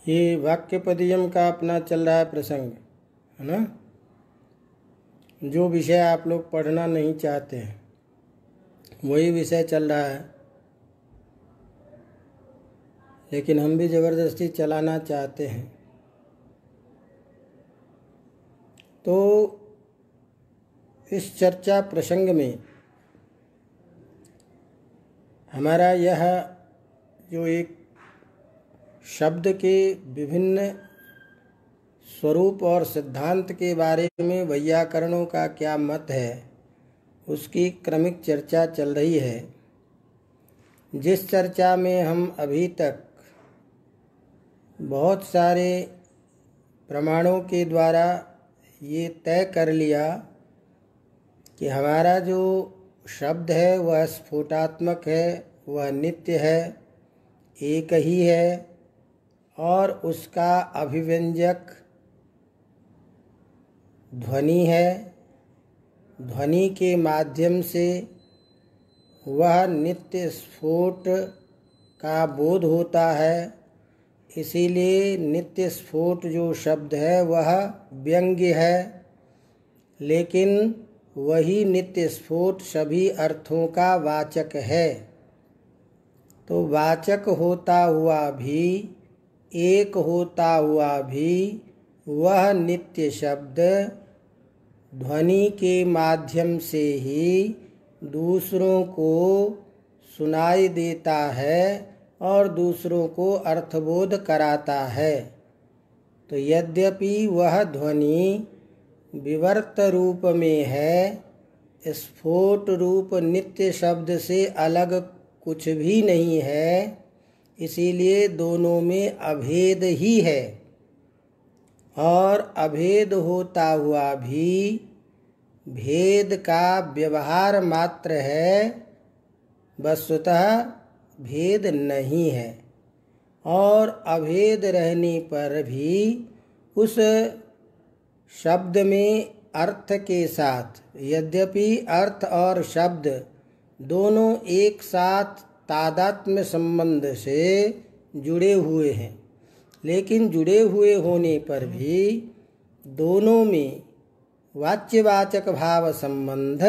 ये वाक्यपदियम का अपना चल रहा है प्रसंग, है ना। जो विषय आप लोग पढ़ना नहीं चाहते हैं वही विषय चल रहा है, लेकिन हम भी ज़बरदस्ती चलाना चाहते हैं। तो इस चर्चा प्रसंग में हमारा यह जो एक शब्द के विभिन्न स्वरूप और सिद्धांत के बारे में वैयाकरणों का क्या मत है, उसकी क्रमिक चर्चा चल रही है। जिस चर्चा में हम अभी तक बहुत सारे प्रमाणों के द्वारा ये तय कर लिया कि हमारा जो शब्द है वह स्फोटात्मक है, वह नित्य है, एक ही है, और उसका अभिव्यंजक ध्वनि है। ध्वनि के माध्यम से वह नित्य स्फोट का बोध होता है। इसीलिए नित्य स्फोट जो शब्द है वह व्यंग्य है, लेकिन वही नित्य स्फोट सभी अर्थों का वाचक है। तो वाचक होता हुआ भी, एक होता हुआ भी वह नित्य शब्द ध्वनि के माध्यम से ही दूसरों को सुनाई देता है और दूसरों को अर्थबोध कराता है। तो यद्यपि वह ध्वनि विवर्त रूप में है, स्फोट रूप नित्य शब्द से अलग कुछ भी नहीं है, इसीलिए दोनों में अभेद ही है। और अभेद होता हुआ भी भेद का व्यवहार मात्र है, वस्तुतः भेद नहीं है। और अभेद रहने पर भी उस शब्द में अर्थ के साथ, यद्यपि अर्थ और शब्द दोनों एक साथ तादात्म्य संबंध से जुड़े हुए हैं, लेकिन जुड़े हुए होने पर भी दोनों में वाच्यवाचक भाव संबंध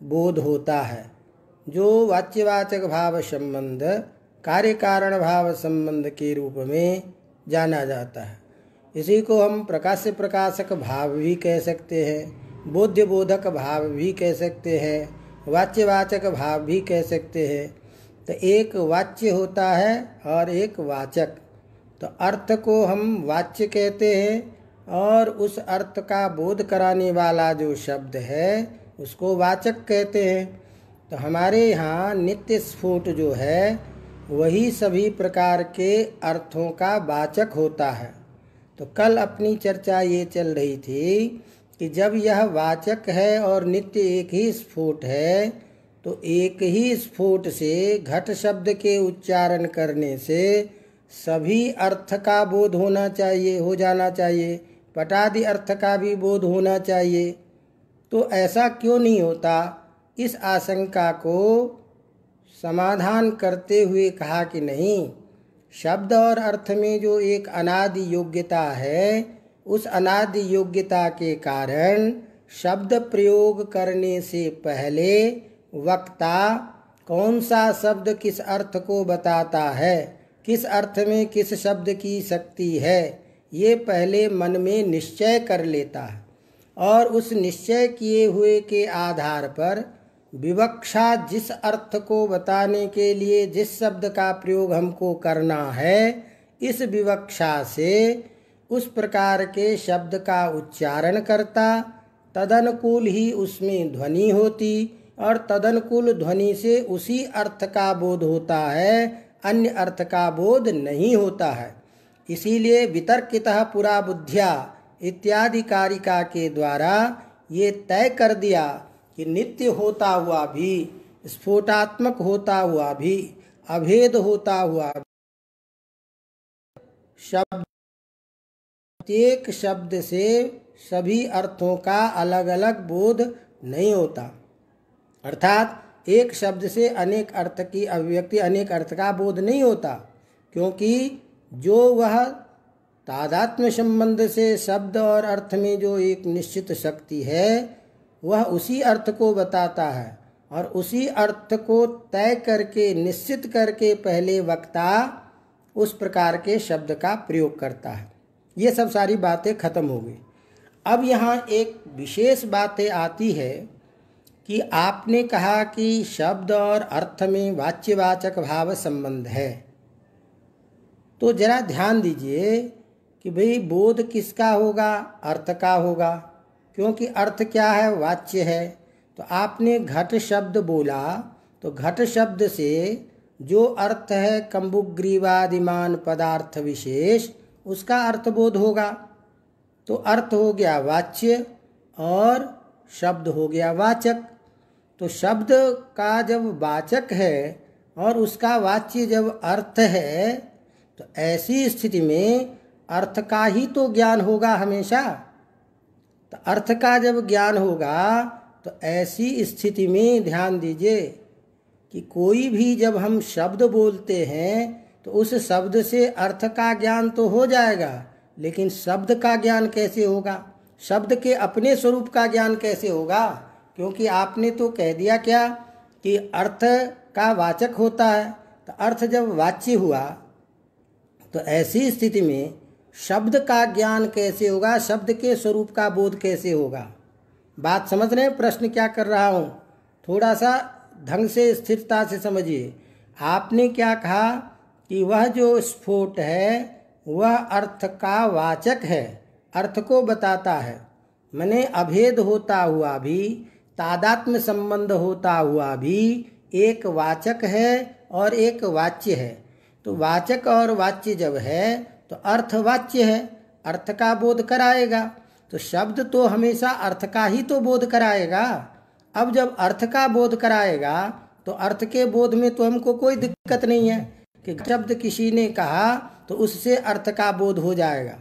बोध होता है। जो वाच्यवाचक भाव संबंध कार्य कारण भाव संबंध के रूप में जाना जाता है। इसी को हम प्रकाश्य प्रकाशक भाव भी कह सकते हैं, बोध्य बोधक भाव भी कह सकते हैं, वाच्यवाचक भाव भी कह सकते हैं। तो एक वाच्य होता है और एक वाचक। तो अर्थ को हम वाच्य कहते हैं और उस अर्थ का बोध कराने वाला जो शब्द है उसको वाचक कहते हैं। तो हमारे यहाँ नित्य स्फोट जो है वही सभी प्रकार के अर्थों का वाचक होता है। तो कल अपनी चर्चा ये चल रही थी कि जब यह वाचक है और नित्य एक ही स्फोट है, तो एक ही स्फोट से घट शब्द के उच्चारण करने से सभी अर्थ का बोध होना चाहिए, हो जाना चाहिए, पटादि अर्थ का भी बोध होना चाहिए। तो ऐसा क्यों नहीं होता, इस आशंका को समाधान करते हुए कहा कि नहीं, शब्द और अर्थ में जो एक अनादि योग्यता है, उस अनादि योग्यता के कारण शब्द प्रयोग करने से पहले वक्ता कौन सा शब्द किस अर्थ को बताता है, किस अर्थ में किस शब्द की शक्ति है, ये पहले मन में निश्चय कर लेता है। और उस निश्चय किए हुए के आधार पर विवक्षा, जिस अर्थ को बताने के लिए जिस शब्द का प्रयोग हमको करना है, इस विवक्षा से उस प्रकार के शब्द का उच्चारण करता, तदनुकूल ही उसमें ध्वनि होती और तदनुकूल ध्वनि से उसी अर्थ का बोध होता है, अन्य अर्थ का बोध नहीं होता है। इसीलिए वितर्कितः पुरा बुद्ध्या इत्यादि कारिका के द्वारा ये तय कर दिया कि नित्य होता हुआ भी, स्फोटात्मक होता हुआ भी, अभेद होता हुआ शब्द, प्रत्येक शब्द से सभी अर्थों का अलग अलग बोध नहीं होता। अर्थात एक शब्द से अनेक अर्थ की अभिव्यक्ति, अनेक अर्थ का बोध नहीं होता, क्योंकि जो वह तादात्म्य संबंध से शब्द और अर्थ में जो एक निश्चित शक्ति है वह उसी अर्थ को बताता है और उसी अर्थ को तय करके निश्चित करके पहले वक्ता उस प्रकार के शब्द का प्रयोग करता है। ये सब सारी बातें खत्म हो गई। अब यहाँ एक विशेष बातें आती है कि आपने कहा कि शब्द और अर्थ में वाच्यवाचक भाव संबंध है। तो जरा ध्यान दीजिए कि भाई बोध किसका होगा, अर्थ का होगा, क्योंकि अर्थ क्या है, वाच्य है। तो आपने घट शब्द बोला तो घट शब्द से जो अर्थ है कंबुग्रीवादिमान पदार्थ विशेष, उसका अर्थबोध होगा। तो अर्थ हो गया वाच्य और शब्द हो गया वाचक। तो शब्द का जब वाचक है और उसका वाच्य जब अर्थ है तो ऐसी स्थिति में अर्थ का ही तो ज्ञान होगा हमेशा। तो अर्थ का जब ज्ञान होगा तो ऐसी स्थिति में ध्यान दीजिए कि कोई भी जब हम शब्द बोलते हैं तो उस शब्द से अर्थ का ज्ञान तो हो जाएगा, लेकिन शब्द का ज्ञान कैसे होगा, शब्द के अपने स्वरूप का ज्ञान कैसे होगा? क्योंकि आपने तो कह दिया क्या कि अर्थ का वाचक होता है। तो अर्थ जब वाच्य हुआ तो ऐसी स्थिति में शब्द का ज्ञान कैसे होगा, शब्द के स्वरूप का बोध कैसे होगा? बात समझ रहे हैं? प्रश्न क्या कर रहा हूँ, थोड़ा सा ढंग से स्थिरता से समझिए। आपने क्या कहा कि वह जो स्फोट है वह अर्थ का वाचक है, अर्थ को बताता है। माने अभेद होता हुआ भी, तादात्म्य संबंध होता हुआ भी एक वाचक है और एक वाच्य है। तो वाचक और वाच्य जब है तो अर्थ वाच्य है, अर्थ का बोध कराएगा। तो शब्द तो हमेशा अर्थ का ही तो बोध कराएगा। अब जब अर्थ का बोध कराएगा तो अर्थ के बोध में तो हमको कोई दिक्कत नहीं है कि शब्द किसी ने कहा तो उससे अर्थ का बोध हो जाएगा।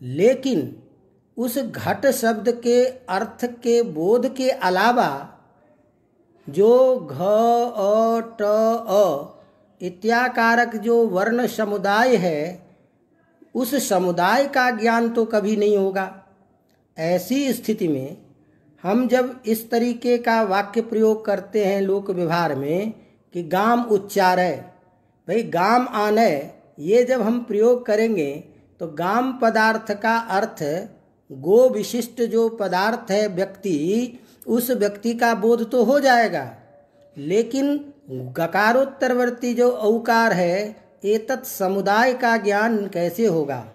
लेकिन उस घट शब्द के अर्थ के बोध के अलावा जो घ अ ट अ इत्याकारक जो वर्ण समुदाय है उस समुदाय का ज्ञान तो कभी नहीं होगा। ऐसी स्थिति में हम जब इस तरीके का वाक्य प्रयोग करते हैं लोक व्यवहार में कि गाम उच्चारय, भाई गाम आनय, ये जब हम प्रयोग करेंगे तो गाम पदार्थ का अर्थ गो विशिष्ट जो पदार्थ है व्यक्ति, उस व्यक्ति का बोध तो हो जाएगा। लेकिन गकारोत्तरवर्ती जो औकार है एतत् समुदाय का ज्ञान कैसे होगा?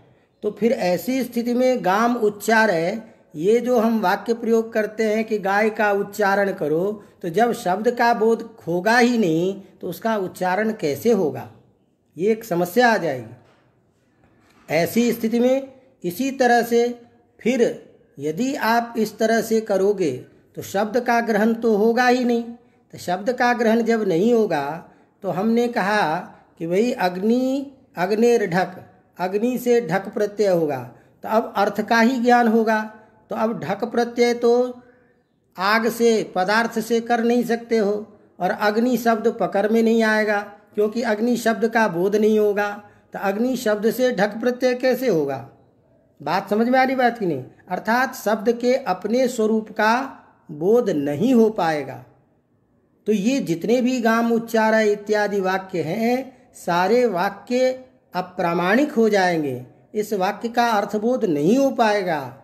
तो फिर ऐसी स्थिति में गाम उच्चारय, ये जो हम वाक्य प्रयोग करते हैं कि गाय का उच्चारण करो, तो जब शब्द का बोध होगा ही नहीं तो उसका उच्चारण कैसे होगा? ये एक समस्या आ जाएगी। ऐसी स्थिति में इसी तरह से फिर यदि आप इस तरह से करोगे तो शब्द का ग्रहण तो होगा ही नहीं। तो शब्द का ग्रहण जब नहीं होगा तो हमने कहा कि भाई अग्नि, अग्नेर ढक, अग्नि से ढक प्रत्यय होगा, तो अब अर्थ का ही ज्ञान होगा। तो अब ढक प्रत्यय तो आग से, पदार्थ से कर नहीं सकते हो, और अग्नि शब्द पकड़ में नहीं आएगा क्योंकि अग्नि शब्द का बोध नहीं होगा। तो अग्नि शब्द से ढक प्रत्यय कैसे होगा? बात समझ में आ रही बात की नहीं? अर्थात शब्द के अपने स्वरूप का बोध नहीं हो पाएगा। तो ये जितने भी गाम उच्चारण इत्यादि वाक्य हैं सारे वाक्य अप्रामाणिक हो जाएंगे, इस वाक्य का अर्थबोध नहीं हो पाएगा।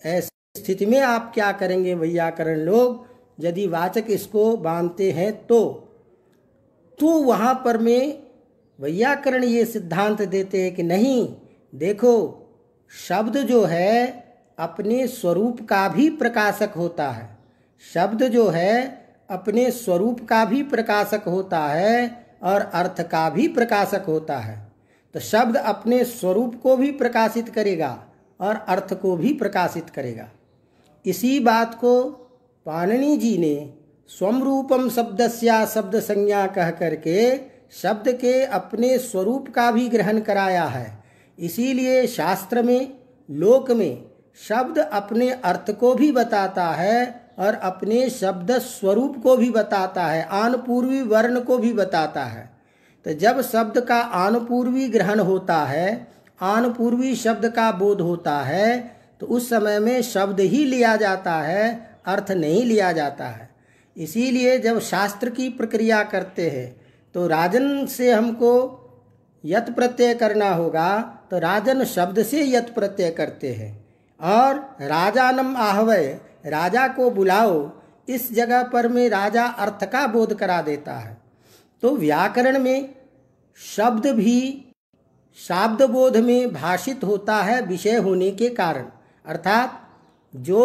ऐसी स्थिति में आप क्या करेंगे वैयाकरण लोग, यदि वाचक इसको बांधते हैं तो वहाँ पर में वैयाकरण ये सिद्धांत देते हैं कि नहीं, देखो शब्द जो है अपने स्वरूप का भी प्रकाशक होता है, शब्द जो है अपने स्वरूप का भी प्रकाशक होता है और अर्थ का भी प्रकाशक होता है। तो शब्द अपने स्वरूप को भी प्रकाशित करेगा और अर्थ को भी प्रकाशित करेगा। इसी बात को पाणिनि जी ने स्वम रूपम शब्दस्या शब्द संज्ञा कह करके शब्द के अपने स्वरूप का भी ग्रहण कराया है। इसीलिए शास्त्र में, लोक में शब्द अपने अर्थ को भी बताता है और अपने शब्द स्वरूप को भी बताता है, आन पूर्वी वर्ण को भी बताता है। तो जब शब्द का आनुपूर्वी ग्रहण होता है, आनुपूर्वी शब्द का बोध होता है, तो उस समय में शब्द ही लिया जाता है, अर्थ नहीं लिया जाता है। इसीलिए जब शास्त्र की प्रक्रिया करते हैं तो राजन से हमको यत प्रत्यय करना होगा, तो राजन शब्द से यत प्रत्यय करते हैं। और राजानम आहवय, राजा को बुलाओ, इस जगह पर में राजा अर्थ का बोध करा देता है। तो व्याकरण में शब्द भी शाब्द बोध में भाषित होता है विषय होने के कारण। अर्थात जो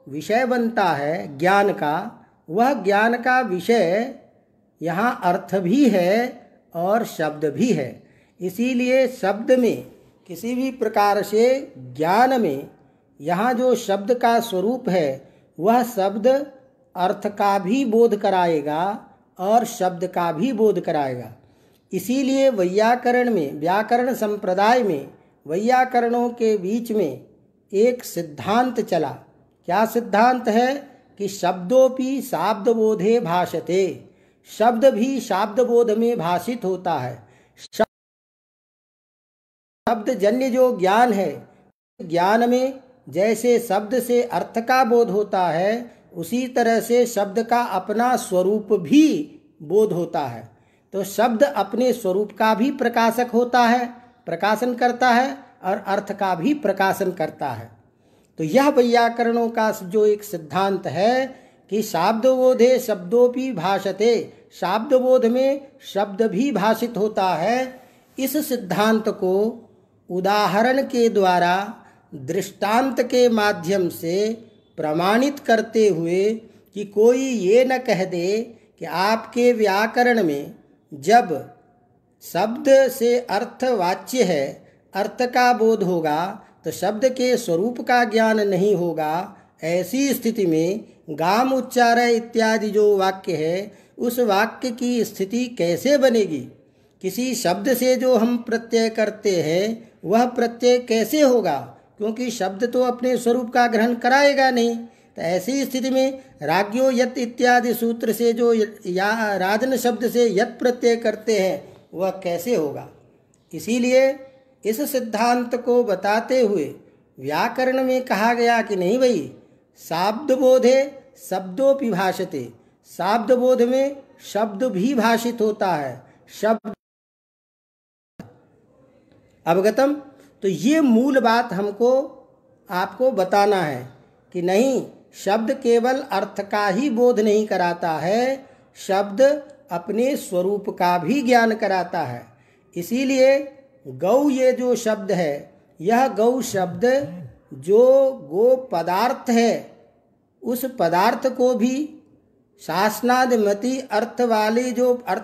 विषय बनता है ज्ञान का, वह ज्ञान का विषय यहाँ अर्थ भी है और शब्द भी है। इसीलिए शब्द में किसी भी प्रकार से ज्ञान में यहाँ जो शब्द का स्वरूप है, वह शब्द अर्थ का भी बोध कराएगा और शब्द का भी बोध कराएगा। इसीलिए वैयाकरण में, व्याकरण संप्रदाय में वैयाकरणों के बीच में एक सिद्धांत चला। क्या सिद्धांत है? कि शब्दोपि शाब्दबोधे भाषते, शब्द भी शाब्दबोध में भाषित होता है। शब्द जन्य जो ज्ञान है, ज्ञान में जैसे शब्द से अर्थ का बोध होता है, उसी तरह से शब्द का अपना स्वरूप भी बोध होता है। तो शब्द अपने स्वरूप का भी प्रकाशक होता है, प्रकाशन करता है, और अर्थ का भी प्रकाशन करता है। तो यह वैयाकरणों का जो एक सिद्धांत है कि शाब्दबोधे शब्दोपि भाषते, शाब्दबोध में शब्द भी भाषित होता है। इस सिद्धांत को उदाहरण के द्वारा, दृष्टांत के माध्यम से प्रमाणित करते हुए कि कोई ये न कह दे कि आपके व्याकरण में जब शब्द से अर्थ वाच्य है, अर्थ का बोध होगा, तो शब्द के स्वरूप का ज्ञान नहीं होगा। ऐसी स्थिति में गाम उच्चारय इत्यादि जो वाक्य है, उस वाक्य की स्थिति कैसे बनेगी? किसी शब्द से जो हम प्रत्यय करते हैं, वह प्रत्यय कैसे होगा? क्योंकि शब्द तो अपने स्वरूप का ग्रहण कराएगा नहीं। तो ऐसी स्थिति में राज्ञो यत इत्यादि सूत्र से जो या राजन शब्द से यत प्रत्यय करते हैं, वह कैसे होगा? इसीलिए इस सिद्धांत को बताते हुए व्याकरण में कहा गया कि नहीं भाई, शाब्दबोधे शब्दोपि भाषते, शाब्दबोध में शब्द भी भाषित होता है, शब्द अवगतम। तो ये मूल बात हमको आपको बताना है कि नहीं, शब्द केवल अर्थ का ही बोध नहीं कराता है, शब्द अपने स्वरूप का भी ज्ञान कराता है। इसीलिए गौ ये जो शब्द है, यह गौ शब्द जो गो पदार्थ है, उस पदार्थ को भी शासनादिमति अर्थ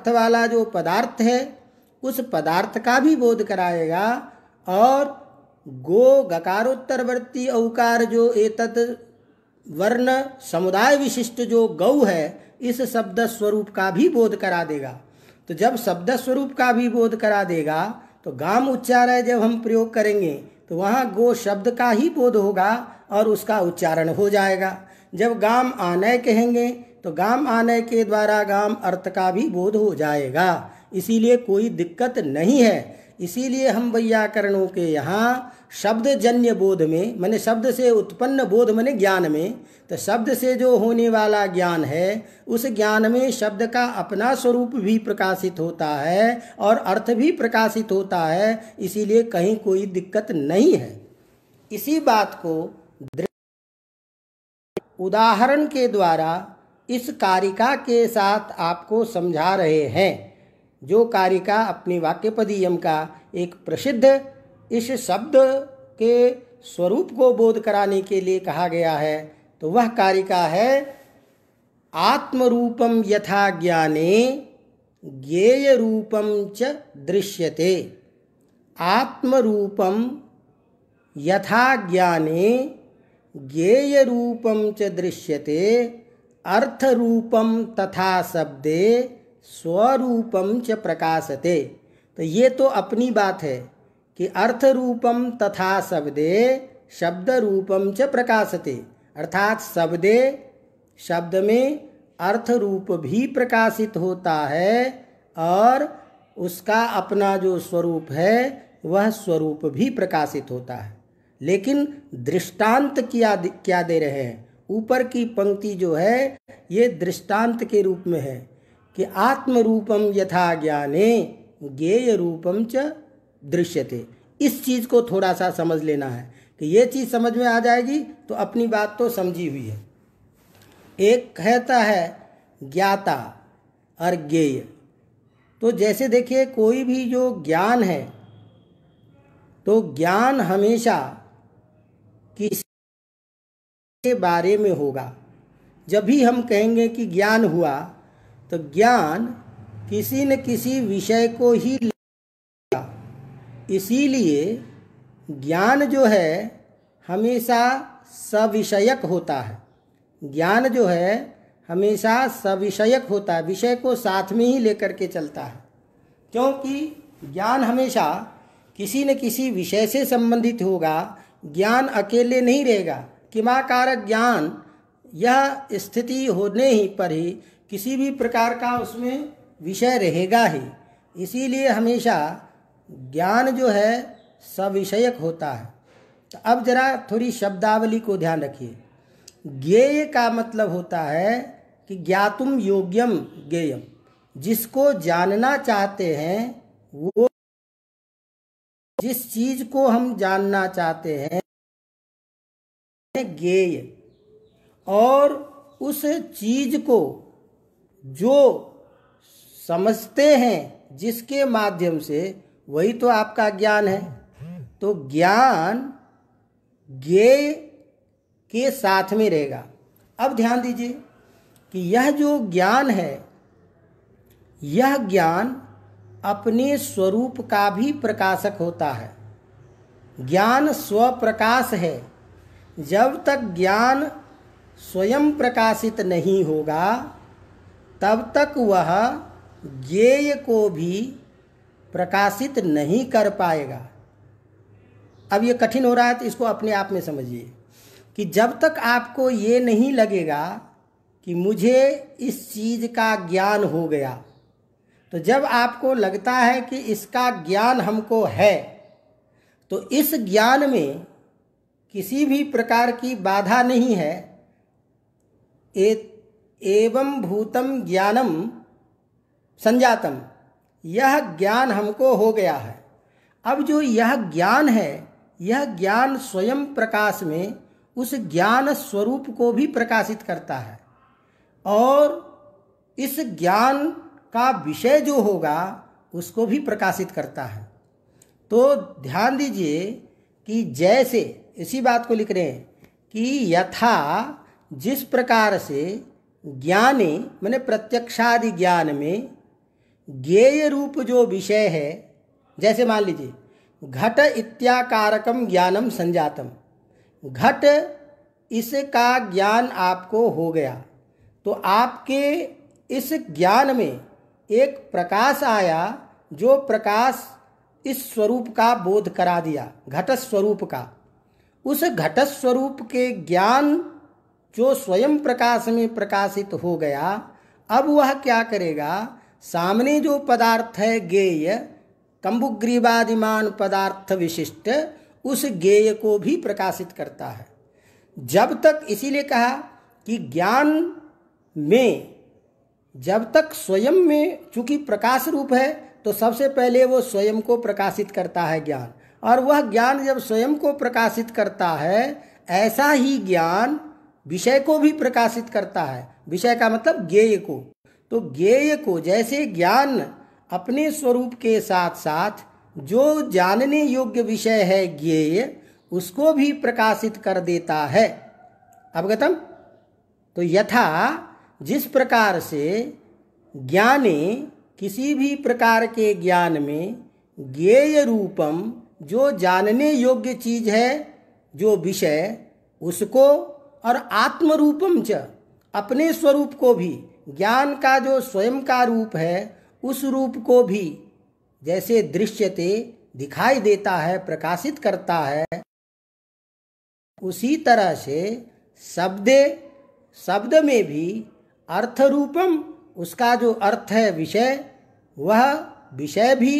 वाला जो पदार्थ है, उस पदार्थ का भी बोध कराएगा। और गो गकारोत्तरवर्ती औकार जो एतत् वर्ण समुदाय विशिष्ट जो गौ है, इस शब्द स्वरूप का भी बोध करा देगा। तो जब शब्द स्वरूप का भी बोध करा देगा, तो गाम उच्चारण जब हम प्रयोग करेंगे तो वहाँ गो शब्द का ही बोध होगा और उसका उच्चारण हो जाएगा। जब गाम आनय कहेंगे तो गाम आनय के द्वारा गाम अर्थ का भी बोध हो जाएगा। इसीलिए कोई दिक्कत नहीं है। इसीलिए हम वैयाकरणों के यहाँ शब्द जन्य बोध में, माने शब्द से उत्पन्न बोध माने ज्ञान में, तो शब्द से जो होने वाला ज्ञान है, उस ज्ञान में शब्द का अपना स्वरूप भी प्रकाशित होता है और अर्थ भी प्रकाशित होता है। इसीलिए कहीं कोई दिक्कत नहीं है। इसी बात को उदाहरण के द्वारा इस कारिका के साथ आपको समझा रहे हैं। जो कारिका अपनी वाक्यपदीयम का एक प्रसिद्ध इस शब्द के स्वरूप को बोध कराने के लिए कहा गया है, तो वह कारिका है आत्मरूपम यथा ज्ञाने ज्ञेय रूपम च दृश्यते। आत्मरूपम यथा ज्ञाने ज्ञेय रूपम च दृश्यते, अर्थरूपम तथा शब्दे स्वरूपम च प्रकाशते। तो ये तो अपनी बात है कि अर्थ रूपम तथा शब्दे शब्द रूपम च प्रकाशते, अर्थात शब्दे शब्द में अर्थ रूप भी प्रकाशित होता है और उसका अपना जो स्वरूप है वह स्वरूप भी प्रकाशित होता है। लेकिन दृष्टांत क्या दे रहे हैं? ऊपर की पंक्ति जो है ये दृष्टांत के रूप में है कि आत्म रूपम यथा ज्ञाने ज्ञेय रूपम च दृश्यते। इस चीज को थोड़ा सा समझ लेना है कि ये चीज समझ में आ जाएगी तो अपनी बात तो समझी हुई है। एक कहता है ज्ञाता और ज्ञेय। तो जैसे देखिए कोई भी जो ज्ञान है तो ज्ञान हमेशा किसी के बारे में होगा। जब भी हम कहेंगे कि ज्ञान हुआ तो ज्ञान किसी न किसी विषय को ही लेगा। इसीलिए ज्ञान जो है हमेशा सविषयक होता है। ज्ञान जो है हमेशा सविषयक होता है, विषय को साथ में ही लेकर के चलता है। क्योंकि ज्ञान हमेशा किसी न किसी विषय से संबंधित होगा। ज्ञान अकेले नहीं रहेगा। किमाकारक ज्ञान यह स्थिति होने ही पर ही किसी भी प्रकार का उसमें विषय रहेगा ही। इसीलिए हमेशा ज्ञान जो है सविषयक होता है। तो अब जरा थोड़ी शब्दावली को ध्यान रखिए। ज्ञेय का मतलब होता है कि ज्ञातुम योग्यम ज्ञेयम, जिसको जानना चाहते हैं वो, जिस चीज को हम जानना चाहते हैं ज्ञेय, और उस चीज को जो समझते हैं जिसके माध्यम से, वही तो आपका ज्ञान है। तो ज्ञान ज्ञेय के साथ में रहेगा। अब ध्यान दीजिए कि यह जो ज्ञान है यह ज्ञान अपने स्वरूप का भी प्रकाशक होता है। ज्ञान स्वप्रकाश है। जब तक ज्ञान स्वयं प्रकाशित नहीं होगा तब तक वह ज्ञेय को भी प्रकाशित नहीं कर पाएगा। अब ये कठिन हो रहा है तो इसको अपने आप में समझिए कि जब तक आपको ये नहीं लगेगा कि मुझे इस चीज का ज्ञान हो गया, तो जब आपको लगता है कि इसका ज्ञान हमको है तो इस ज्ञान में किसी भी प्रकार की बाधा नहीं है। एवं भूतम ज्ञानम संजातम, यह ज्ञान हमको हो गया है। अब जो यह ज्ञान है यह ज्ञान स्वयं प्रकाश में उस ज्ञान स्वरूप को भी प्रकाशित करता है, और इस ज्ञान का विषय जो होगा उसको भी प्रकाशित करता है। तो ध्यान दीजिए कि जैसे इसी बात को लिख रहे हैं कि यथा, जिस प्रकार से ज्ञाने माने प्रत्यक्षादि ज्ञान में ज्ञेय रूप जो विषय है, जैसे मान लीजिए घट इत्याकारकम ज्ञानम संजातम, घट इसका ज्ञान आपको हो गया, तो आपके इस ज्ञान में एक प्रकाश आया जो प्रकाश इस स्वरूप का बोध करा दिया, घट स्वरूप का। उस घट स्वरूप के ज्ञान जो स्वयं प्रकाश में प्रकाशित हो गया, अब वह क्या करेगा, सामने जो पदार्थ है ज्ञेय, कंबुग्रीवादिमान पदार्थ विशिष्ट, उस ज्ञेय को भी प्रकाशित करता है। जब तक, इसीलिए कहा कि ज्ञान में जब तक स्वयं में चूंकि प्रकाश रूप है तो सबसे पहले वो स्वयं को प्रकाशित करता है ज्ञान, और वह ज्ञान जब स्वयं को प्रकाशित करता है ऐसा ही ज्ञान विषय को भी प्रकाशित करता है। विषय का मतलब ज्ञेय को। तो ज्ञेय को जैसे ज्ञान अपने स्वरूप के साथ साथ जो जानने योग्य विषय है ज्ञेय, उसको भी प्रकाशित कर देता है। अवगतम? तो यथा, जिस प्रकार से ज्ञाने किसी भी प्रकार के ज्ञान में ज्ञेय रूपम जो जानने योग्य चीज है, जो विषय, उसको, और आत्म रूपम च अपने स्वरूप को भी, ज्ञान का जो स्वयं का रूप है उस रूप को भी जैसे दृश्यते दिखाई देता है, प्रकाशित करता है, उसी तरह से शब्द में भी अर्थ रूपम, उसका जो अर्थ है विषय, वह विषय भी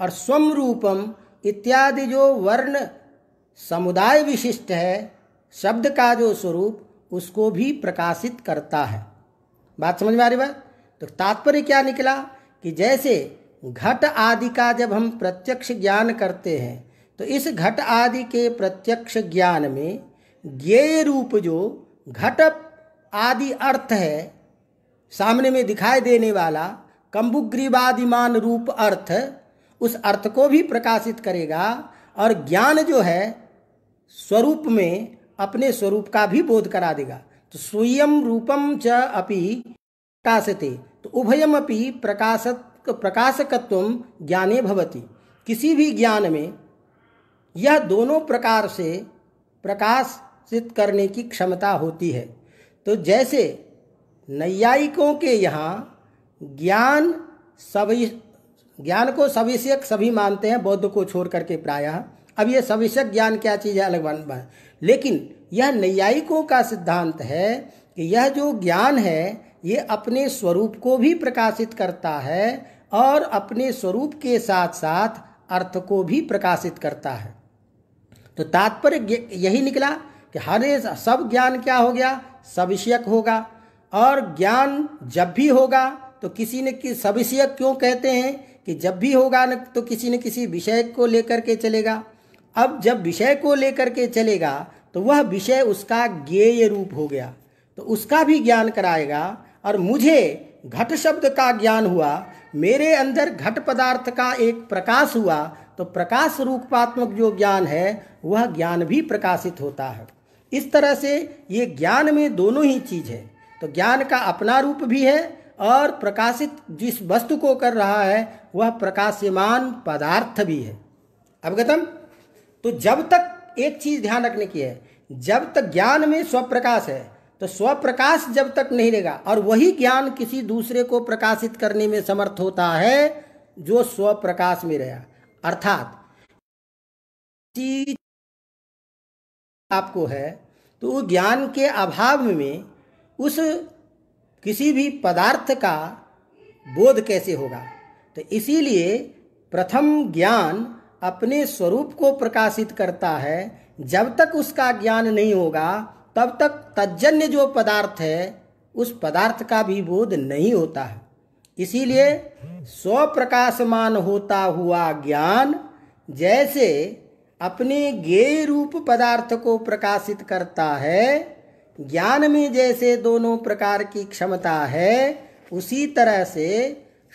और स्वम रूपम इत्यादि जो वर्ण समुदाय विशिष्ट है शब्द का जो स्वरूप, उसको भी प्रकाशित करता है। बात समझ में आ रही बात? तो तात्पर्य क्या निकला कि जैसे घट आदि का जब हम प्रत्यक्ष ज्ञान करते हैं तो इस घट आदि के प्रत्यक्ष ज्ञान में ज्ञेय रूप जो घट आदि अर्थ है, सामने में दिखाई देने वाला कंबुग्रीवादिमान रूप अर्थ, उस अर्थ को भी प्रकाशित करेगा और ज्ञान जो है स्वरूप में अपने स्वरूप का भी बोध करा देगा। तो स्वयं रूपम च अपि प्रकाशते, तो उभयम अपि प्रकाशकत्वम ज्ञाने भवति। किसी भी ज्ञान में यह दोनों प्रकार से प्रकाशित करने की क्षमता होती है। तो जैसे नैयायिकों के यहाँ ज्ञान को सविषयक सभी मानते हैं, बौद्ध को छोड़ करके प्रायः। अब ये सविषयक ज्ञान क्या चीज़ है अलग बात है, लेकिन यह नैयायिकों का सिद्धांत है कि यह जो ज्ञान है ये अपने स्वरूप को भी प्रकाशित करता है और अपने स्वरूप के साथ साथ अर्थ को भी प्रकाशित करता है। तो तात्पर्य यही निकला कि हर सब ज्ञान क्या हो गया, सविषयक होगा। और ज्ञान जब भी होगा तो किसी न किसी, सविषयक क्यों कहते हैं कि जब भी होगा न तो किसी न किसी विषय को लेकर के चलेगा। अब जब विषय को लेकर के चलेगा तो वह विषय उसका ज्ञेय रूप हो गया, तो उसका भी ज्ञान कराएगा। और मुझे घट शब्द का ज्ञान हुआ, मेरे अंदर घट पदार्थ का एक प्रकाश हुआ, तो प्रकाश रूपात्मक जो ज्ञान है वह ज्ञान भी प्रकाशित होता है। इस तरह से ये ज्ञान में दोनों ही चीज़ है। तो ज्ञान का अपना रूप भी है और प्रकाशित जिस वस्तु को कर रहा है वह प्रकाशमान पदार्थ भी है। अवगतम? तो जब तक एक चीज़ ध्यान रखने की है, जब तक ज्ञान में स्वप्रकाश है तो स्वप्रकाश जब तक नहीं रहेगा, और वही ज्ञान किसी दूसरे को प्रकाशित करने में समर्थ होता है जो स्वप्रकाश में रहा। अर्थात चीज आपको है तो वो ज्ञान के अभाव में उस किसी भी पदार्थ का बोध कैसे होगा। तो इसीलिए प्रथम ज्ञान अपने स्वरूप को प्रकाशित करता है। जब तक उसका ज्ञान नहीं होगा तब तक तज्जन्य जो पदार्थ है उस पदार्थ का भी बोध नहीं होता है। इसीलिए स्वप्रकाशमान होता हुआ ज्ञान जैसे अपने ज्ञेय रूप पदार्थ को प्रकाशित करता है, ज्ञान में जैसे दोनों प्रकार की क्षमता है, उसी तरह से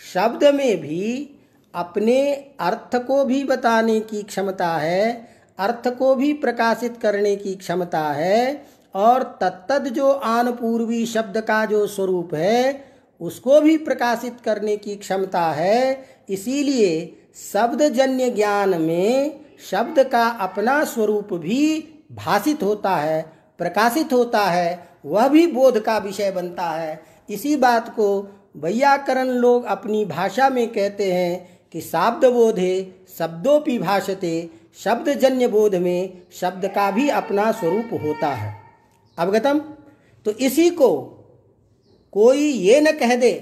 शब्द में भी अपने अर्थ को भी बताने की क्षमता है, अर्थ को भी प्रकाशित करने की क्षमता है, और तत्तद जो आनपूर्वी शब्द का जो स्वरूप है उसको भी प्रकाशित करने की क्षमता है। इसीलिए शब्दजन्य ज्ञान में शब्द का अपना स्वरूप भी भाषित होता है, प्रकाशित होता है, वह भी बोध का विषय बनता है। इसी बात को वैयाकरण लोग अपनी भाषा में कहते हैं कि शाब्द बोधे शब्दोपि भाषते, शब्दजन्य बोध में शब्द का भी अपना स्वरूप होता है। अवगतम? तो इसी को कोई ये न कह दे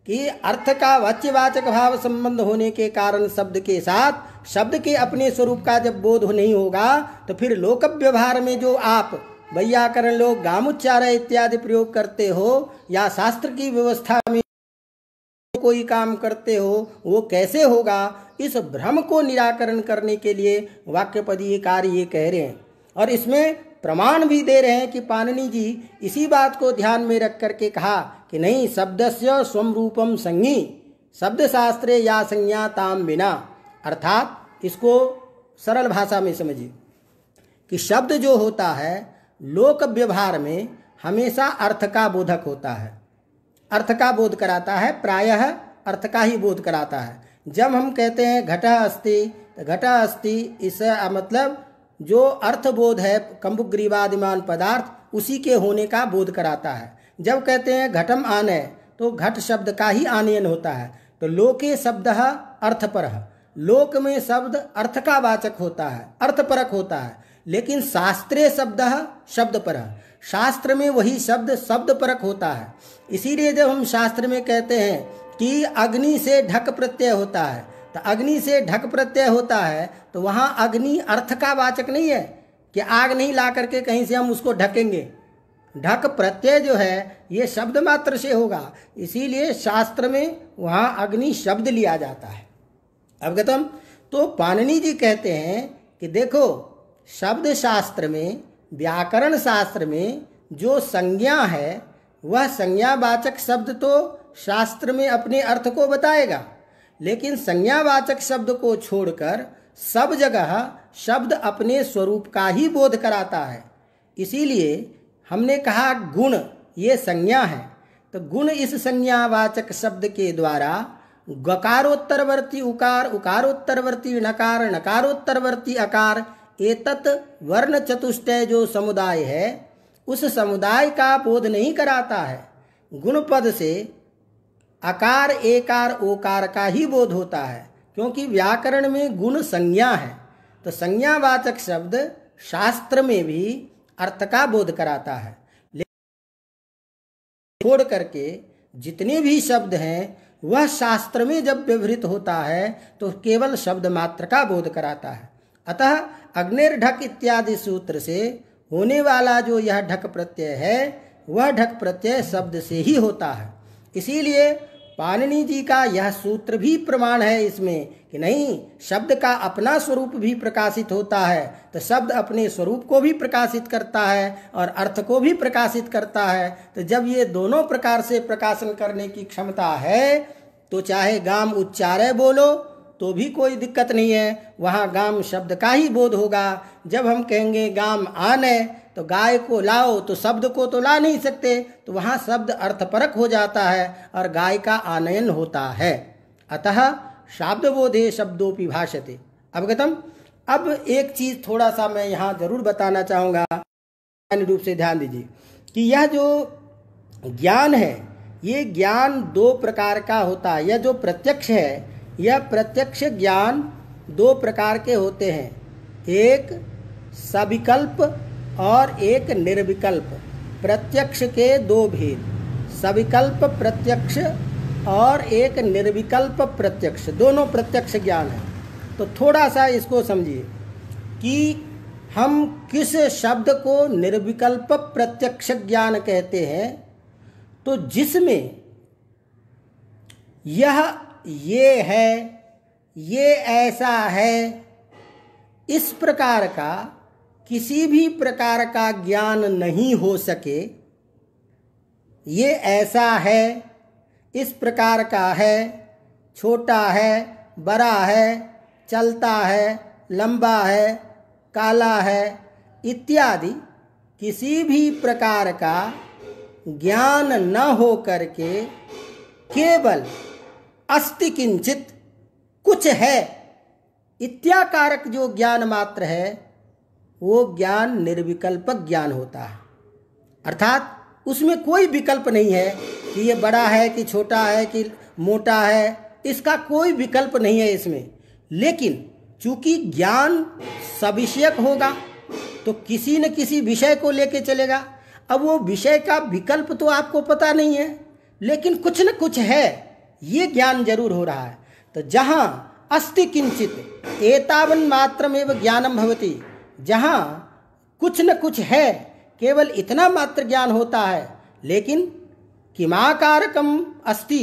कि अर्थ का वाच्यवाचक भाव संबंध होने के कारण शब्द के साथ शब्द के अपने स्वरूप का जब बोध नहीं होगा तो फिर लोक व्यवहार में जो आप वैयाकरण लोग गामुच्चार इत्यादि प्रयोग करते हो या शास्त्र की व्यवस्था में कोई काम करते हो वो कैसे होगा, इस भ्रम को निराकरण करने के लिए वाक्यपदीय कार्य ये कह रहे हैं। और इसमें प्रमाण भी दे रहे हैं कि पाणिनि जी इसी बात को ध्यान में रख करके कहा कि नहीं, शब्दस्य स्वम रूपम संज्ञी शब्द शास्त्रे या संज्ञा ताम बिना। अर्थात इसको सरल भाषा में समझिए कि शब्द जो होता है लोक व्यवहार में हमेशा अर्थ का बोधक होता है, अर्थ का बोध कराता है, प्रायः अर्थ का ही बोध कराता है। जब हम कहते हैं घटः अस्ति, तो घटः अस्ति इसका मतलब जो अर्थबोध है कंबुग्रीवादिमान पदार्थ उसी के होने का बोध कराता है। जब कहते हैं घटम आनय तो घट शब्द का ही आनयन होता है। तो लोके शब्दः अर्थपरः, लोक में शब्द अर्थ का वाचक होता है, अर्थपरक होता है। लेकिन शास्त्रे शब्दः शब्दपरः, शास्त्र में वही शब्द शब्दपरक होता है। इसीलिए जब हम शास्त्र में कहते हैं कि अग्नि से ढक प्रत्यय होता है, तो अग्नि से ढक प्रत्यय होता है तो वहाँ अग्नि अर्थ का वाचक नहीं है कि आग नहीं ला करके कहीं से हम उसको ढकेंगे। ढक प्रत्यय जो है ये शब्द मात्र से होगा, इसीलिए शास्त्र में वहाँ अग्नि शब्द लिया जाता है। अवगतम। तो पाणिनि जी कहते हैं कि देखो, शब्द शास्त्र में, व्याकरण शास्त्र में जो संज्ञा है वह संज्ञावाचक शब्द तो शास्त्र में अपने अर्थ को बताएगा, लेकिन संज्ञावाचक शब्द को छोड़कर सब जगह शब्द अपने स्वरूप का ही बोध कराता है। इसीलिए हमने कहा गुण ये संज्ञा है, तो गुण इस संज्ञावाचक शब्द के द्वारा गकारोत्तरवर्ती उकार, उकारोत्तरवर्ती नकार, नकारोत्तरवर्ती अकार, एतत् वर्ण चतुष्टय जो समुदाय है उस समुदाय का बोध नहीं कराता है। गुण पद से अकार, एकार, ओकार का ही बोध होता है, क्योंकि व्याकरण में गुण संज्ञा है। तो संज्ञावाचक शब्द शास्त्र में भी अर्थ का बोध कराता है, लेकिन छोड़ करके जितने भी शब्द हैं वह शास्त्र में जब व्यवहृत होता है तो केवल शब्द मात्र का बोध कराता है। अतः अग्निर्ढक इत्यादि सूत्र से होने वाला जो यह ढक प्रत्यय है वह ढक प्रत्यय शब्द से ही होता है। इसीलिए पाणिनि जी का यह सूत्र भी प्रमाण है इसमें कि नहीं, शब्द का अपना स्वरूप भी प्रकाशित होता है, तो शब्द अपने स्वरूप को भी प्रकाशित करता है और अर्थ को भी प्रकाशित करता है। तो जब ये दोनों प्रकार से प्रकाशन करने की क्षमता है तो चाहे गाम उच्चारय बोलो तो भी कोई दिक्कत नहीं है, वहाँ गाम शब्द का ही बोध होगा। जब हम कहेंगे गाम आने तो गाय को लाओ, तो शब्द को तो ला नहीं सकते, तो वहाँ शब्द अर्थपरक हो जाता है और गाय का आनयन होता है। अतः शाब्दबोधे शब्दोपि भाषते। अवगतम। अब एक चीज़ थोड़ा सा मैं यहाँ जरूर बताना चाहूँगा, रूप से ध्यान दीजिए कि यह जो ज्ञान है ये ज्ञान दो प्रकार का होता है। यह जो प्रत्यक्ष है यह प्रत्यक्ष ज्ञान दो प्रकार के होते हैं, एक सविकल्प और एक निर्विकल्प। प्रत्यक्ष के दो भेद, सविकल्प प्रत्यक्ष और एक निर्विकल्प प्रत्यक्ष, दोनों प्रत्यक्ष ज्ञान है। तो थोड़ा सा इसको समझिए कि हम किस शब्द को निर्विकल्प प्रत्यक्ष ज्ञान कहते हैं, तो जिसमें यह ये है, ये ऐसा है, इस प्रकार का किसी भी प्रकार का ज्ञान नहीं हो सके। ये ऐसा है, इस प्रकार का है, छोटा है, बड़ा है, चलता है, लंबा है, काला है इत्यादि किसी भी प्रकार का ज्ञान न हो करके केवल अस्ति किंचित कुछ है इत्याकारक जो ज्ञान मात्र है वो ज्ञान निर्विकल्प ज्ञान होता है। अर्थात उसमें कोई विकल्प नहीं है कि ये बड़ा है कि छोटा है कि मोटा है, इसका कोई विकल्प नहीं है इसमें। लेकिन चूंकि ज्ञान सविषयक होगा तो किसी न किसी विषय को लेके चलेगा। अब वो विषय का विकल्प तो आपको पता नहीं है, लेकिन कुछ न कुछ है, ये ज्ञान जरूर हो रहा है। तो जहाँ अस्ति किंचित एतावन मात्रमेव ज्ञानम भवति, जहाँ कुछ न कुछ है, केवल इतना मात्र ज्ञान होता है, लेकिन किमाकारकम अस्ति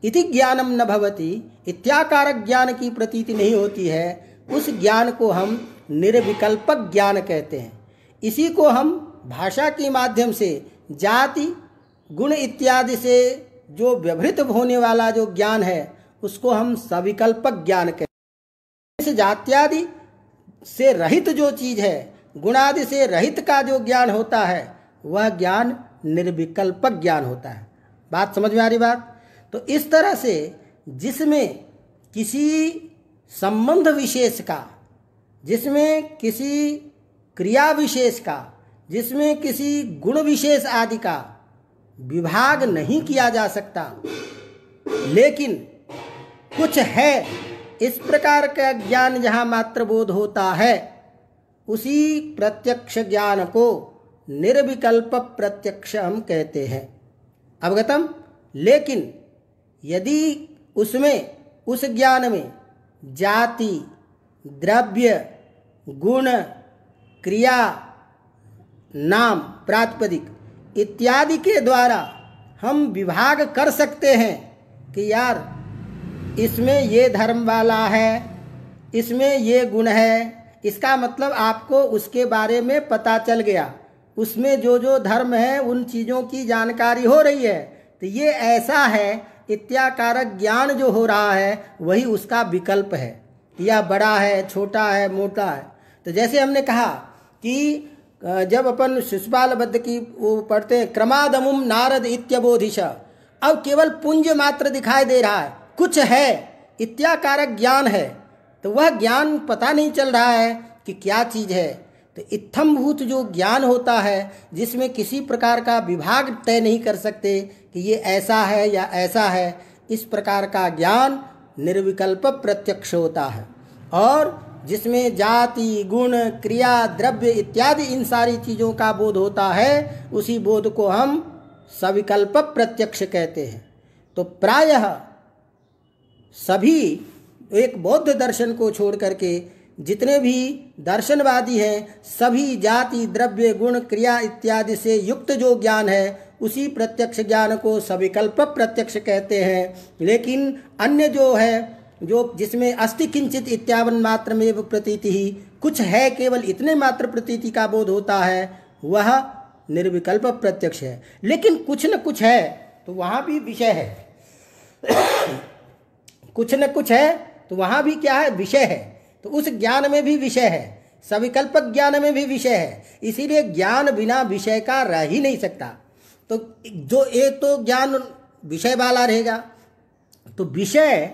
इति ज्ञानम न भवति, इत्याकारक ज्ञान की प्रतीति नहीं होती है, उस ज्ञान को हम निर्विकल्पक ज्ञान कहते हैं। इसी को हम भाषा के माध्यम से जाति गुण इत्यादि से जो व्यवहृत होने वाला जो ज्ञान है उसको हम सविकल्पक ज्ञान कहते हैं। इस जात्यादि से रहित जो चीज है, गुणादि से रहित का जो ज्ञान होता है वह ज्ञान निर्विकल्पक ज्ञान होता है। बात समझ में आ रही बात? तो इस तरह से जिसमें किसी संबंध विशेष का, जिसमें किसी क्रिया विशेष का, जिसमें किसी गुण विशेष आदि का विभाग नहीं किया जा सकता, लेकिन कुछ है, इस प्रकार का ज्ञान जहाँ मात्र बोध होता है, उसी प्रत्यक्ष ज्ञान को निर्विकल्प प्रत्यक्ष हम कहते हैं। अवगतम। लेकिन यदि उसमें, उस ज्ञान में जाति, द्रव्य, गुण, क्रिया, नाम, प्रातिपदिक इत्यादि के द्वारा हम विभाग कर सकते हैं कि यार इसमें ये धर्म वाला है, इसमें ये गुण है, इसका मतलब आपको उसके बारे में पता चल गया, उसमें जो जो धर्म है उन चीज़ों की जानकारी हो रही है, तो ये ऐसा है, इत्याकारक ज्ञान जो हो रहा है वही उसका विकल्प है, या बड़ा है, छोटा है, मोटा है। तो जैसे हमने कहा कि जब अपन शिशुपाल बद्ध की वो पढ़ते हैं, क्रमादमुम नारद इत्यबोधिश, अब केवल पुंज मात्र दिखाई दे रहा है, कुछ है, इत्याकारक ज्ञान है, तो वह ज्ञान पता नहीं चल रहा है कि क्या चीज़ है। तो इत्थम्भूत जो ज्ञान होता है, जिसमें किसी प्रकार का विभाग तय नहीं कर सकते कि ये ऐसा है या ऐसा है, इस प्रकार का ज्ञान निर्विकल्प प्रत्यक्ष होता है। और जिसमें जाति, गुण, क्रिया, द्रव्य इत्यादि इन सारी चीज़ों का बोध होता है, उसी बोध को हम सविकल्प प्रत्यक्ष कहते हैं। तो प्रायः सभी एक बौद्ध दर्शन को छोड़ करके जितने भी दर्शनवादी हैं, सभी जाति, द्रव्य, गुण, क्रिया इत्यादि से युक्त जो ज्ञान है उसी प्रत्यक्ष ज्ञान को सविकल्प प्रत्यक्ष कहते हैं। लेकिन अन्य जो है, जो जिसमें अस्ति किंचित इत्यावन मात्र में प्रतीति ही, कुछ है केवल इतने मात्र प्रतीति का बोध होता है, वह निर्विकल्प प्रत्यक्ष है। लेकिन कुछ न कुछ है तो वहाँ भी विषय है कुछ न कुछ है तो वहाँ भी क्या है, विषय है। तो उस ज्ञान में भी विषय है, सविकल्पक ज्ञान में भी विषय है। इसीलिए ज्ञान बिना विषय का रह ही नहीं सकता। तो जो एक तो ज्ञान विषय वाला रहेगा, तो विषय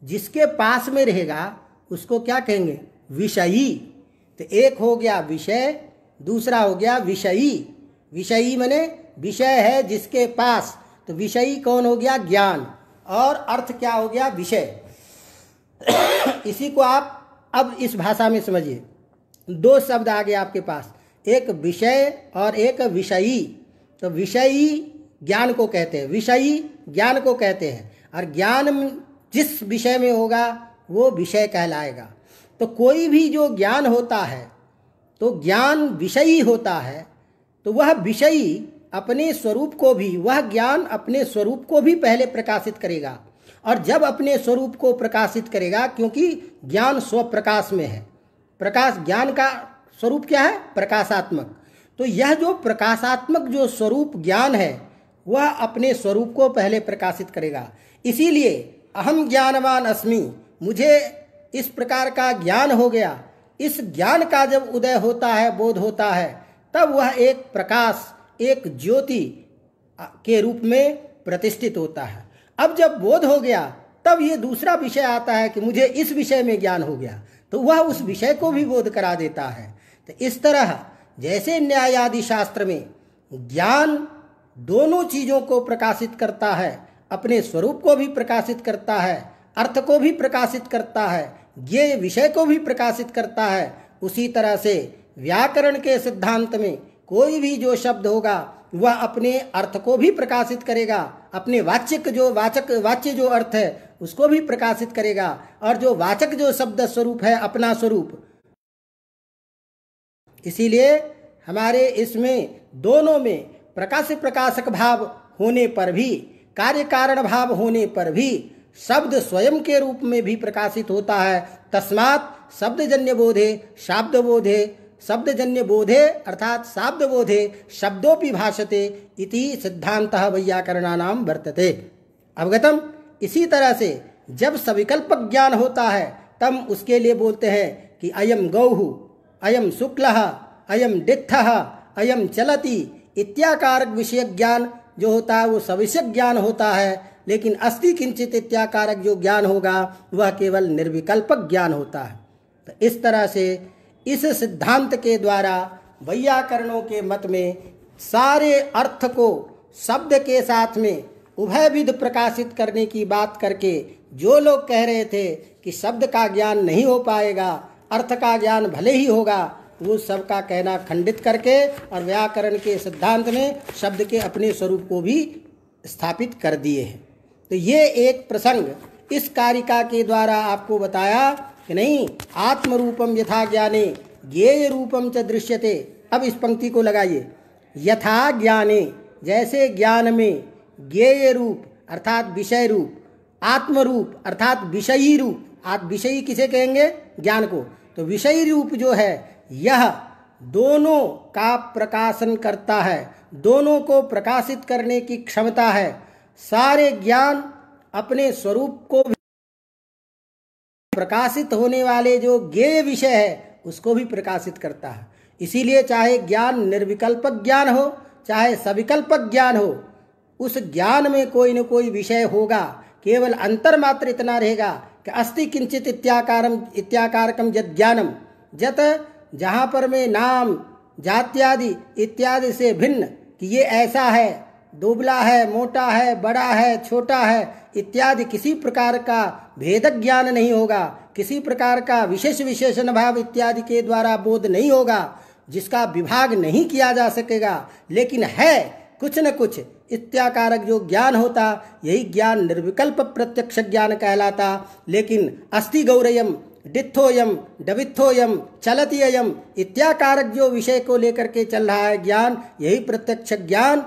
जिसके पास में रहेगा उसको क्या कहेंगे, विषयी। तो एक हो गया विषय, दूसरा हो गया विषयी। विषयी माने विषय है जिसके पास, तो विषयी कौन हो गया, ज्ञान, और अर्थ क्या हो गया, विषय। इसी को आप अब इस भाषा में समझिए, दो शब्द आ गए आपके पास, एक विषय और एक विषयी। तो विषयी ज्ञान को कहते हैं, विषयी ज्ञान को कहते हैं, और ज्ञान जिस विषय में होगा वो विषय कहलाएगा। तो कोई भी जो ज्ञान होता है, तो ज्ञान विषयी होता है, तो वह विषयी अपने स्वरूप को भी, वह ज्ञान अपने स्वरूप को भी पहले प्रकाशित करेगा। और जब अपने स्वरूप को प्रकाशित करेगा, क्योंकि ज्ञान स्वप्रकाश में है, प्रकाश, ज्ञान का स्वरूप क्या है, प्रकाशात्मक। तो यह जो प्रकाशात्मक जो स्वरूप ज्ञान है, वह अपने स्वरूप को पहले प्रकाशित करेगा। इसीलिए अहम ज्ञानवान अस्मि, मुझे इस प्रकार का ज्ञान हो गया, इस ज्ञान का जब उदय होता है, बोध होता है, तब वह एक प्रकाश, एक ज्योति के रूप में प्रतिष्ठित होता है। अब जब बोध हो गया, तब ये दूसरा विषय आता है कि मुझे इस विषय में ज्ञान हो गया, तो वह उस विषय को भी बोध करा देता है। तो इस तरह जैसे न्याय आदि शास्त्र में ज्ञान दोनों चीज़ों को प्रकाशित करता है, अपने स्वरूप को भी प्रकाशित करता है, अर्थ को भी प्रकाशित करता है, ये विषय को भी प्रकाशित करता है, उसी तरह से व्याकरण के सिद्धांत में कोई भी जो शब्द होगा वह अपने अर्थ को भी प्रकाशित करेगा, अपने वाच्य जो अर्थ है उसको भी प्रकाशित करेगा, और जो वाचक जो शब्द स्वरूप है, अपना स्वरूप। इसीलिए हमारे इसमें दोनों में प्रकाश प्रकाशक भाव होने पर भी, कार्य कारण भाव होने पर भी, शब्द स्वयं के रूप में भी प्रकाशित होता है। तस्मात् शब्दजन्य बोधे शाब्द बोधे, शब्दजन्य बोधे अर्थात शाब्द बोधे शब्दोपि भाषते इति सिद्धांतः वैयाकरणानां वर्तते। अवगतम। इसी तरह से जब सविकल्पक ज्ञान होता है, तब उसके लिए बोलते हैं कि अयम गौः, अयम शुक्लः, अयम डित्थः, अयम चलति इत्याकारक विषय ज्ञान जो होता है वो सविषय ज्ञान होता है। लेकिन अस्ति किंचित इत्याकारक जो ज्ञान होगा वह केवल निर्विकल्पक ज्ञान होता है। तो इस तरह से इस सिद्धांत के द्वारा वैयाकरणों के मत में सारे अर्थ को शब्द के साथ में उभयविध प्रकाशित करने की बात करके जो लोग कह रहे थे कि शब्द का ज्ञान नहीं हो पाएगा, अर्थ का ज्ञान भले ही होगा, वो सबका कहना खंडित करके और व्याकरण के सिद्धांत में शब्द के अपने स्वरूप को भी स्थापित कर दिए हैं। तो ये एक प्रसंग इस कारिका के द्वारा आपको बताया कि नहीं, आत्मरूपम यथा ज्ञाने ज्ञेय रूपम च दृश्यते। अब इस पंक्ति को लगाइए, यथा ज्ञाने, जैसे ज्ञान में, ज्ञेय रूप अर्थात विषय रूप, आत्मरूप अर्थात विषयी रूप, आप विषयी किसे कहेंगे? ज्ञान को। तो विषयी रूप जो है यह दोनों का प्रकाशन करता है, दोनों को प्रकाशित करने की क्षमता है। सारे ज्ञान अपने स्वरूप को प्रकाशित होने वाले जो ज्ञेय विषय है उसको भी प्रकाशित करता है। इसीलिए चाहे ज्ञान निर्विकल्पक ज्ञान हो चाहे सविकल्पक ज्ञान हो, उस ज्ञान में कोई न कोई विषय होगा। केवल अंतर मात्र इतना रहेगा कि अस्ति किंचित इत्याकारकम यद ज्ञानम, जत जहाँ पर में नाम जात्यादि इत्यादि से भिन्न कि ये ऐसा है, दुबला है, मोटा है, बड़ा है, छोटा है इत्यादि किसी प्रकार का भेदक ज्ञान नहीं होगा, किसी प्रकार का विशेष विशेषण भाव इत्यादि के द्वारा बोध नहीं होगा, जिसका विभाग नहीं किया जा सकेगा। लेकिन है कुछ न कुछ इत्याकारक जो ज्ञान होता, यही ज्ञान निर्विकल्प प्रत्यक्ष ज्ञान कहलाता। लेकिन अस्ति गौरयम डित्थोयम डवित्थोयम चलति अयम इत्याकारक जो विषय को लेकर के चल रहा है ज्ञान, यही प्रत्यक्ष ज्ञान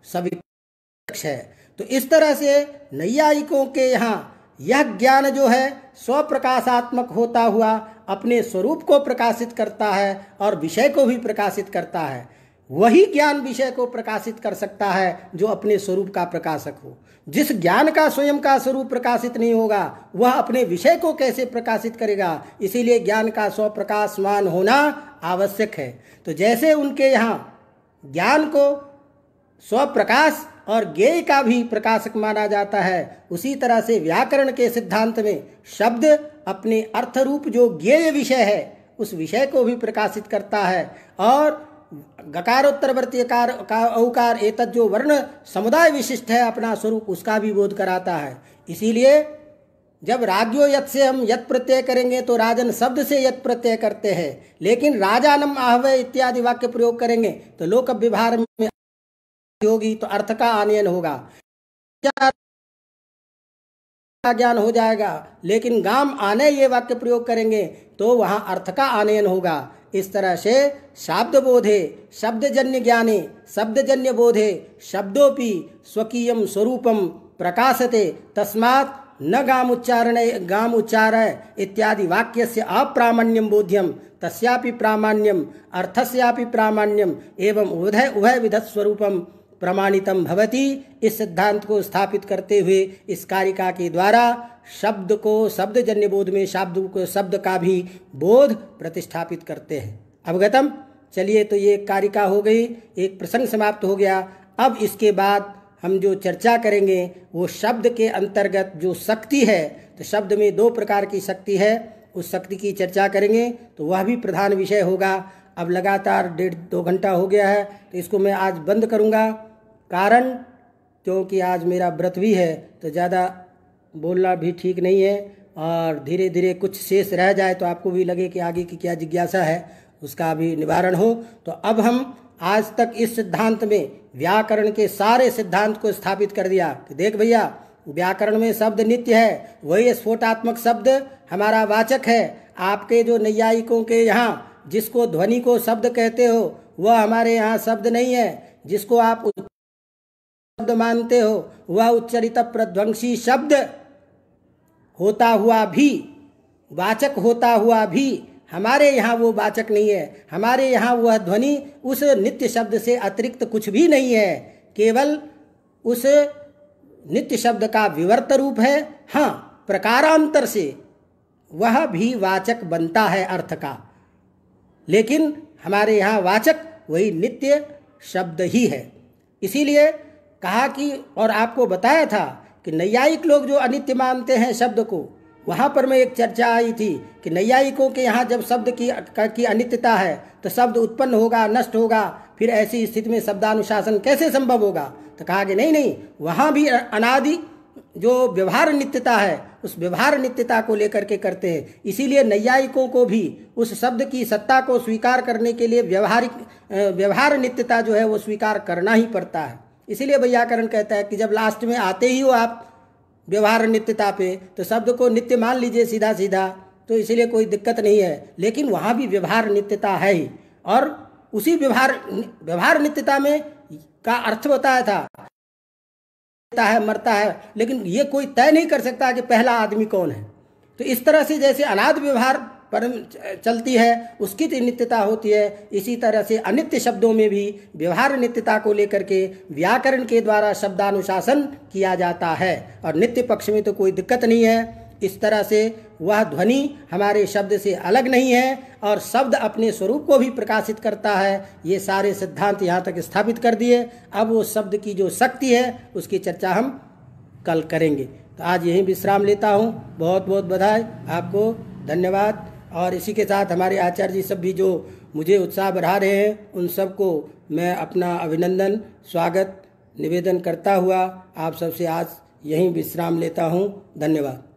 सविकल्पक है। तो इस तरह से नैयायिकों के यहाँ यह ज्ञान जो है स्वप्रकाशात्मक होता हुआ अपने स्वरूप को प्रकाशित करता है और विषय को भी प्रकाशित करता है। वही ज्ञान विषय को प्रकाशित कर सकता है जो अपने स्वरूप का प्रकाशक हो। जिस ज्ञान का स्वयं का स्वरूप प्रकाशित नहीं होगा वह अपने विषय को कैसे प्रकाशित करेगा। इसीलिए ज्ञान का स्वप्रकाशमान होना आवश्यक है। तो जैसे उनके यहाँ ज्ञान को स्वप्रकाश और ज्ञेय का भी प्रकाशक माना जाता है, उसी तरह से व्याकरण के सिद्धांत में शब्द अपने अर्थरूप जो ज्ञेय विषय है उस विषय को भी प्रकाशित करता है। और गकारोत्तरवर्ती का औकार एतत् जो वर्ण समुदाय विशिष्ट है अपना स्वरूप, उसका भी बोध कराता है। इसीलिए जब राज्यो यत से हम यत प्रत्यय करेंगे तो राजन शब्द से यत प्रत्यय करते हैं, लेकिन राजानम आहवे इत्यादि वाक्य प्रयोग करेंगे तो लोक व्यवहार में होगी तो अर्थ का आनयन होगा, ज्ञान हो जाएगा। लेकिन गाम आने ये वाक्य प्रयोग करेंगे तो वहाँ अर्थ का आनयन होगा। इस तरह से शाब्द बोधे शब्दजन्य ज्ञाने शब्दजन्य बोधे शब्दोपि स्वकीयम स्वरूपम प्रकाशते तस्मात् न गाम उच्चारय इत्यादि वाक्यस्य अप्रामाण्यम बोध्यम तस्यापि प्रामाण्यम अर्थस्यापि प्रामाण्यम एवं उभय विधत स्वरूपम प्रमाणितम भवति। इस सिद्धांत को स्थापित करते हुए इस कारिका के द्वारा शब्द को शब्दजन्य बोध में शब्द का भी बोध प्रतिष्ठापित करते हैं। अवगतम। चलिए, तो ये कारिका हो गई, एक प्रसंग समाप्त हो गया। अब इसके बाद हम जो चर्चा करेंगे वो शब्द के अंतर्गत जो शक्ति है, तो शब्द में दो प्रकार की शक्ति है, उस शक्ति की चर्चा करेंगे तो वह भी प्रधान विषय होगा। अब लगातार 1.5-2 घंटा हो गया है तो इसको मैं आज बंद करूँगा, कारण क्योंकि आज मेरा व्रत भी है तो ज़्यादा बोलना भी ठीक नहीं है और धीरे धीरे कुछ शेष रह जाए तो आपको भी लगे कि आगे की क्या जिज्ञासा है उसका भी निवारण हो। तो अब हम आज तक इस सिद्धांत में व्याकरण के सारे सिद्धांत को स्थापित कर दिया कि देख भैया, व्याकरण में शब्द नित्य है, वही स्फोटात्मक शब्द हमारा वाचक है। आपके जो नैयायिकों के यहाँ जिसको ध्वनि को शब्द कहते हो वह हमारे यहाँ शब्द नहीं है। जिसको आप शब्द मानते हो वह उच्चरित प्रध्वंसी शब्द होता हुआ भी, वाचक होता हुआ भी हमारे यहाँ वो वाचक नहीं है। हमारे यहाँ वह ध्वनि उस नित्य शब्द से अतिरिक्त कुछ भी नहीं है, केवल उस नित्य शब्द का विवर्त रूप है। हाँ, प्रकारांतर से वह भी वाचक बनता है अर्थ का, लेकिन हमारे यहाँ वाचक वही नित्य शब्द ही है। इसीलिए कहा कि, और आपको बताया था कि नैयायिक लोग जो अनित्य मानते हैं शब्द को, वहाँ पर में एक चर्चा आई थी कि नैयायिकों के यहाँ जब शब्द की अनित्यता है तो शब्द उत्पन्न होगा, नष्ट होगा, फिर ऐसी स्थिति में शब्दानुशासन कैसे संभव होगा। तो कहा कि नहीं, वहाँ भी अनादि जो व्यवहार नित्यता है उस व्यवहार नित्यता को लेकर के करते हैं। इसीलिए नैयायिकों को भी उस शब्द की सत्ता को स्वीकार करने के लिए व्यवहार नित्यता जो है वो स्वीकार करना ही पड़ता है। इसीलिए व्याकरण कहता है कि जब लास्ट में आते ही हो आप व्यवहार नित्यता पे, तो शब्द को नित्य मान लीजिए सीधा सीधा, तो इसलिए कोई दिक्कत नहीं है। लेकिन वहाँ भी व्यवहार नित्यता है ही, और उसी व्यवहार नित्यता में का अर्थ बताया था है मरता है, लेकिन ये कोई तय नहीं कर सकता कि पहला आदमी कौन है। तो इस तरह से जैसे अनादि व्यवहार परम चलती है, उसकी तो नित्यता होती है, इसी तरह से अनित्य शब्दों में भी व्यवहार नित्यता को लेकर के व्याकरण के द्वारा शब्दानुशासन किया जाता है, और नित्य पक्ष में तो कोई दिक्कत नहीं है। इस तरह से वह ध्वनि हमारे शब्द से अलग नहीं है, और शब्द अपने स्वरूप को भी प्रकाशित करता है। ये सारे सिद्धांत यहाँ तक स्थापित कर दिए। अब वो शब्द की जो शक्ति है उसकी चर्चा हम कल करेंगे। तो आज यहीं विश्राम लेता हूँ। बहुत बहुत बधाई आपको, धन्यवाद। और इसी के साथ हमारे आचार्य जी सब भी जो मुझे उत्साह बढ़ा रहे हैं, उन सबको मैं अपना अभिनंदन स्वागत निवेदन करता हुआ आप सबसे आज यहीं विश्राम लेता हूँ। धन्यवाद।